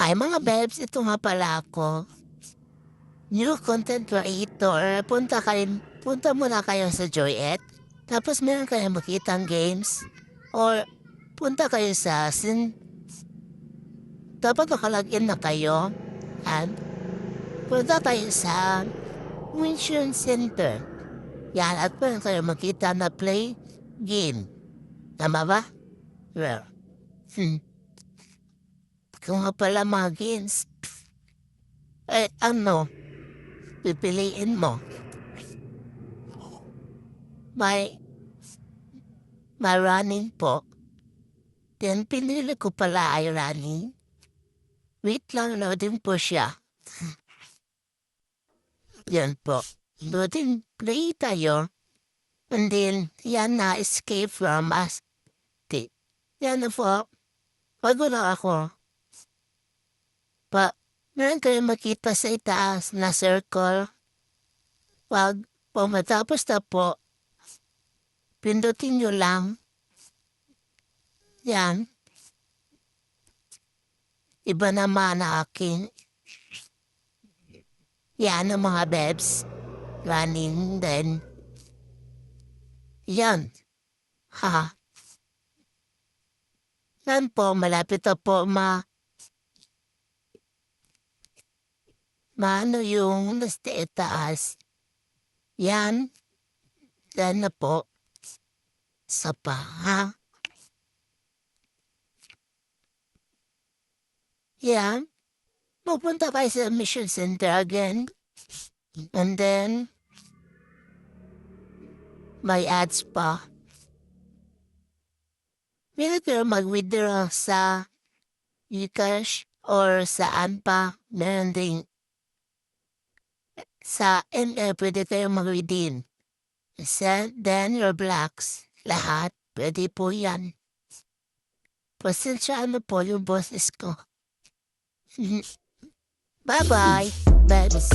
Hi mga babes, ito nga pala ako. New content creator. Punta muna kayo sa Joyet. Tapos meron kayong makitang games. Or punta kayo sa Dapat nakalagin na kayo. And punta tayo sa Mission Center. Yan, at meron kayo makita na play game. Tama ba? Well, kung nga pala mga games, ano, pipiliin mo? May running po. Then pinili ko pala ay running. Wait lang, loading po siya. Yan po. Loading play tayo. And then, yan na, escape from us. Yan na po. Pag wala ako. Meron kayo makita sa itaas na circle. Pag matapos na po, pindutin nyo lang. Yan. Iba naman na akin. Yan ang mga babes. Running then. Yan. Ha. Yan po, malapit na po maano yung nasa itaas. Yan. Yan na po. Sa ha. Yan. Pupunta kayo sa Mission Center again. And then, may ads pa. Pwede kayo mag-withdraw sa Gcash or saan pa. Meron din. Sa ML, pwede kayo mag-redeem. Send then your blocks. Lahat, pwede po yan. Pasensya ano po yung boses ko. Bye-bye, babes.